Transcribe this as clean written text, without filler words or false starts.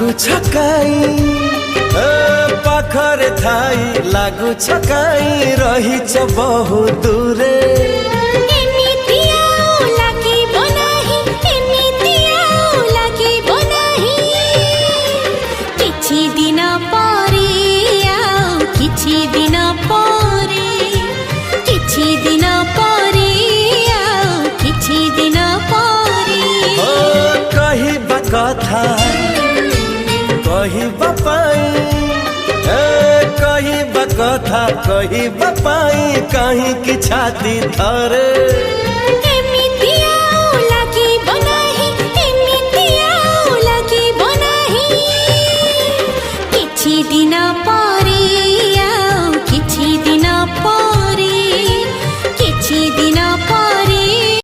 लागू छकाई पाखरे थाई लागू छकाई रहीच बहु दूरे कथा कहिबा पाई कहिबा कथा कहिबा पाई कहीं की छाती थरे।